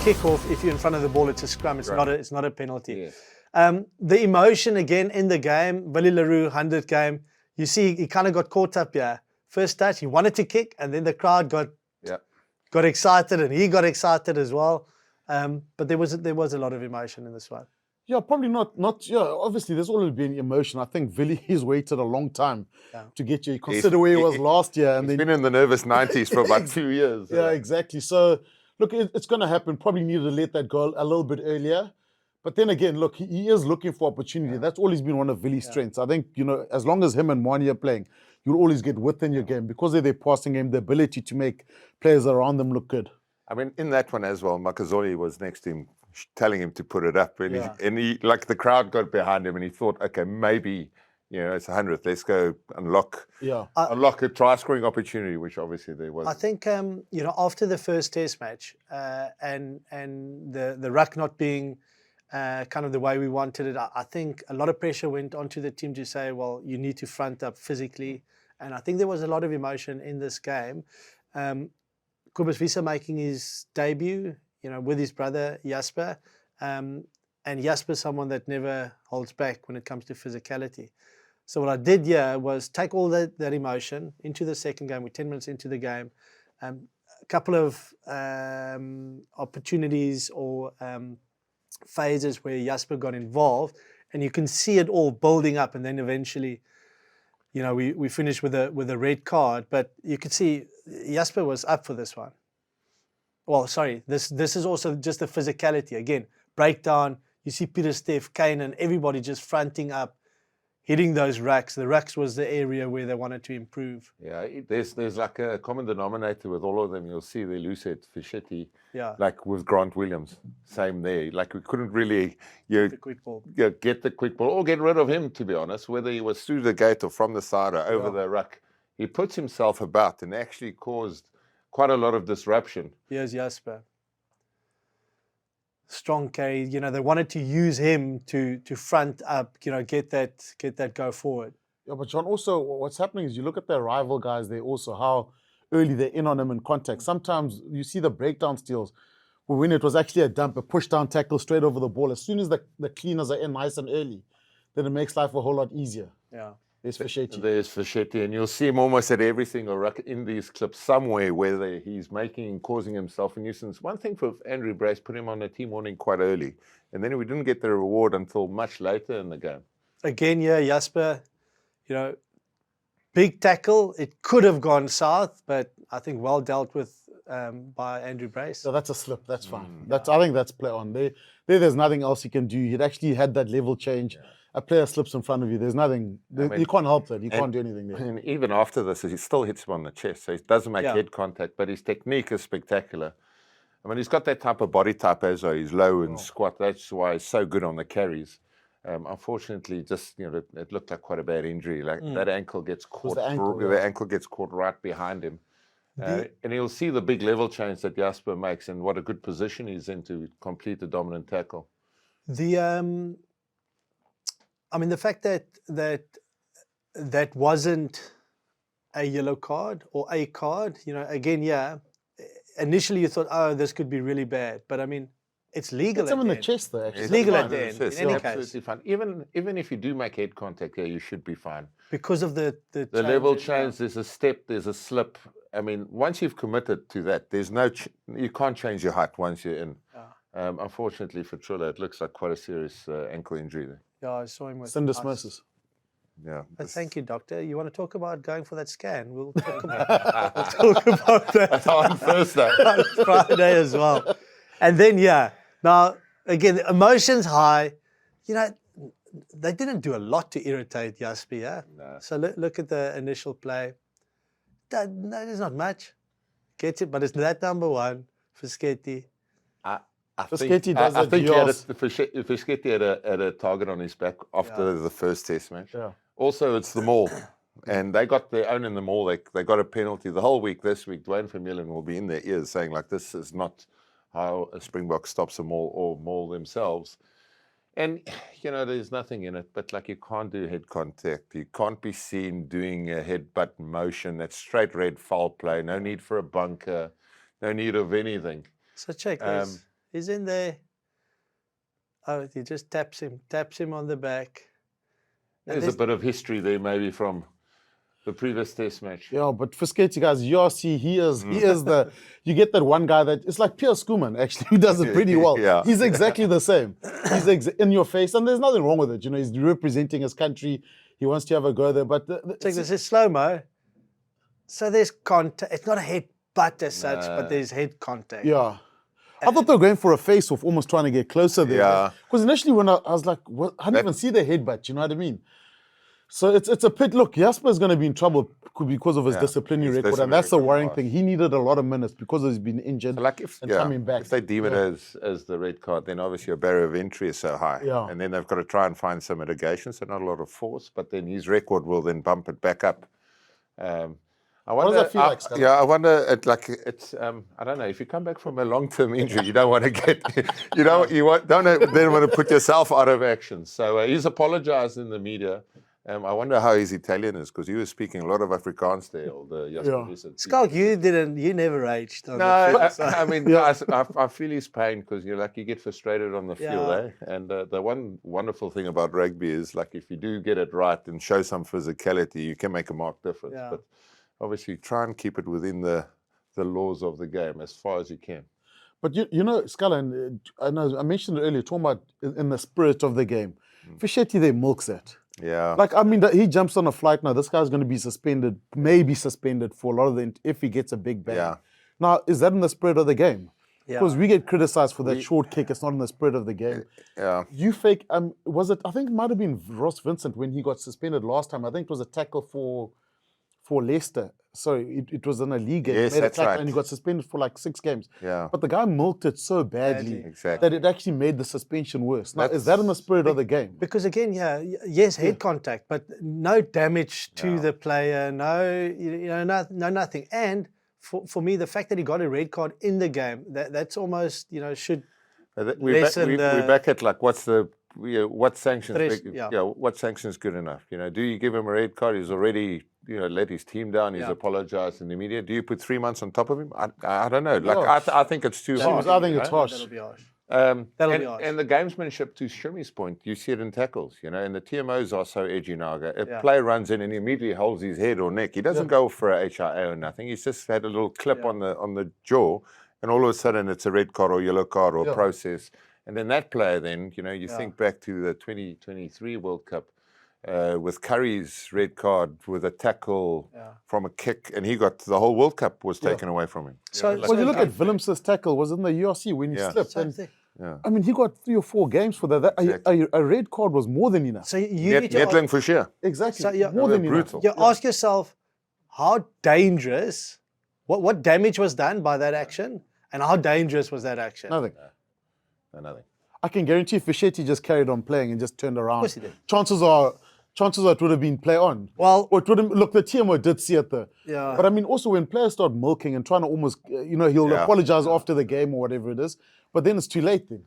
kick-off, if you're in front of the ball, it's a scrum. It's not a penalty. Yeah. The emotion again in the game, Willie le Roux 100th game, you see he kind of got caught up here. First touch, he wanted to kick, and then the crowd got excited, and he got excited as well. But there was a lot of emotion in this one. Yeah, probably not. Yeah, obviously, there's always been emotion. I think Willie has waited a long time to get you. Consider where he was last year, and he's been in the nervous 90s for about 2 years. Yeah, exactly. So, look, it's going to happen. Probably needed to let that go a little bit earlier. But then again, look, he is looking for opportunity. Yeah. That's always been one of Willie's strengths. I think, as long as him and Mwani are playing, you'll always get within your game because of their passing game, the ability to make players around them look good. I mean, in that one as well, Makazole was next to him, telling him to put it up. And he, like, the crowd got behind him and he thought, okay, maybe, it's 100th. Let's go unlock a try-scoring opportunity, which obviously there was. I think, after the first test match and the ruck not being kind of the way we wanted it, I think a lot of pressure went onto the team to say, well, you need to front up physically. And I think there was a lot of emotion in this game. Jasper Wiese making his debut, with his brother Jasper. And Jasper's someone that never holds back when it comes to physicality. So what I did here was take all that emotion into the second game. We're 10 minutes into the game. A couple of opportunities or phases where Jasper got involved, and you can see it all building up, and then eventually, we finished with a red card. But you could see Jasper was up for this one. Well, sorry, this is also just the physicality. Again, breakdown, you see Peter, Steph, Kane, and everybody just fronting up, hitting those racks. The racks was the area where they wanted to improve. Yeah, there's like a common denominator with all of them. You'll see the Lucet, Fischetti, like with Grant Williams, same there. Like we couldn't really get the quick ball. Get the quick ball or get rid of him, to be honest, whether he was through the gate or from the side or over the ruck. He puts himself about and actually caused quite a lot of disruption. Here's Jasper. Strong carry, they wanted to use him to front up, get that go forward. Yeah, but John, also what's happening is you look at their rival guys there also, how early they're in on him in contact. Sometimes you see the breakdown steals when it was actually a dump, a push down tackle straight over the ball. As soon as the cleaners are in nice and early, then it makes life a whole lot easier. Yeah. There's Fischetti. There's Fischetti, and you'll see him almost at every single ruck in these clips somewhere where he's making and causing himself a nuisance. One thing for Andrew Brace, put him on the team warning quite early, and then we didn't get the reward until much later in the game. Again, Jasper, big tackle. It could have gone south, but I think well dealt with by Andrew Brace. So that's a slip. That's fine. I think that's play on. There's nothing else he can do. He'd actually had that level change. Yeah. A player slips in front of you. There's nothing. You can't help that. You can't do anything there. And even after this, he still hits him on the chest. So he doesn't make head contact, but his technique is spectacular. I mean, he's got that type of body type as well. He's low and squat. That's why he's so good on the carries. Unfortunately, just it looked like quite a bad injury. Like that ankle gets caught. The ankle gets caught right behind him. And he'll see the big level change that Jasper makes and what a good position he's in to complete the dominant tackle. The fact that wasn't a yellow card or a card, again, initially you thought, oh, this could be really bad. But, it's legal at the end. It's in the chest, though, actually. It's legal at the end, in any case. Absolutely fine. Even if you do make head contact, you should be fine. Because of the level change, there's a step, there's a slip. Once you've committed to that, you can't change your height once you're in. Unfortunately for Trilla, it looks like quite a serious ankle injury there. Yeah, I saw him with syndesmosis. Yeah. But thank you, doctor. You want to talk about going for that scan? We'll talk about that on Thursday. On Friday as well. And then, now, again, the emotions high. They didn't do a lot to irritate Jasper, No. So look at the initial play. That is not much. Gets it, but it's that number one, Fischetti. Fischetti does it. Fischetti had a target on his back after the first test match. Yeah. Also, it's the maul. And they got their own in the maul. They got a penalty the whole week this week. Dwayne Vermeulen will be in their ears saying, like, this is not how a Springbok stops a maul or maul themselves. And, there's nothing in it. But, you can't do head contact. You can't be seen doing a headbutt motion. That's straight red foul play. No need for a bunker. No need of anything. So check He's in there. Oh, he just taps him on the back. And There's a bit of history there, maybe from the previous test match. Yeah, but Fischetti, guys, URC, he is the, you get that one guy that, it's like Pierre Schoeman, actually, who does it pretty well. Yeah. He's exactly the same. He's in your face, and there's nothing wrong with it. You know, he's representing his country. He wants to have a go there, but... Check this, is slow-mo. So there's contact. It's not a head butt as such, but there's head contact. Yeah. I thought they were going for a face-off, almost trying to get closer there. Yeah. Because initially when I was like, what? I didn't even see the headbutt, you know what I mean? So it's a pit. Look, Jasper's going to be in trouble because of his disciplinary record, and that's the worrying thing. He needed a lot of minutes because he's been injured and coming back. If they deem it as the red card, then obviously your barrier of entry is so high. Yeah. And then they've got to try and find some mitigation, so not a lot of force, but then his record will then bump it back up. I wonder, what does that feel like, Scott? I wonder, I don't know, if you come back from a long-term injury, you don't want to get, don't then want to put yourself out of action. So he's apologized in the media. I wonder how his Italian is, because he was speaking a lot of Afrikaans there, the Jasper Wiese. Skalk, you never raged on No, the field, I mean, guys, I feel his pain, because you get frustrated on the field, eh? And the one wonderful thing about rugby is, like, if you do get it right and show some physicality, you can make a marked difference. Yeah. But obviously, try and keep it within the laws of the game as far as you can. But you know, Scala, and I mentioned it earlier, talking about in the spirit of the game. Fischetti, they milks it. Yeah. Like, I mean, he jumps on a flight now. This guy's going to be suspended, maybe suspended for a lot of if he gets a big bang. Yeah. Now, is that in the spirit of the game? Yeah. Because we get criticized for that short kick. It's not in the spirit of the game. Yeah. You fake, was it, I think it might have been Ross Vincent when he got suspended last time. I think it was a tackle for Leicester. Sorry, it was in a league game. Yes, He made a that's tackle right. And he got suspended for like 6 games. Yeah. But the guy milked it so badly Exactly. that it actually made the suspension worse. Now, is that in the spirit of the game? Because again, yes, head contact, but no damage to the player, no nothing. And for me, the fact that he got a red card in the game, that's almost, should We're back at, like, what sanctions? Tres, what sanctions good enough? Do you give him a red card? He's already let his team down. He's apologized in the media. Do you put 3 months on top of him? I don't know. Like, I think it's too harsh. I think it's harsh. That'll be harsh. That'll be harsh. And the gamesmanship, to Shimi's point, you see it in tackles, and the TMOs are so edgy now. A player runs in and he immediately holds his head or neck. He doesn't go for a HIA or nothing. He's just had a little clip on the jaw, and all of a sudden it's a red card or yellow card or process. And then that player, you think back to the 2023 World Cup with Curry's red card with a tackle from a kick, and the whole World Cup was taken away from him. So Well, you look at Willems's tackle, was in the URC when he slipped. Same And, thing. I mean, he got 3 or 4 games for that. A red card was more than enough. So you need to Netling for sure. Exactly. So, more than brutal. enough. ask yourself, how dangerous, what damage was done by that action, and how dangerous was that action? Nothing. Nothing. I can guarantee Fischetti just carried on playing and just turned around. Of course he did. Chances are it would have been play on. Well, Or it would have, look, the TMO did see it though. Yeah. But I mean, also when players start milking and trying to almost, he'll apologize after the game or whatever it is, but then it's too late then.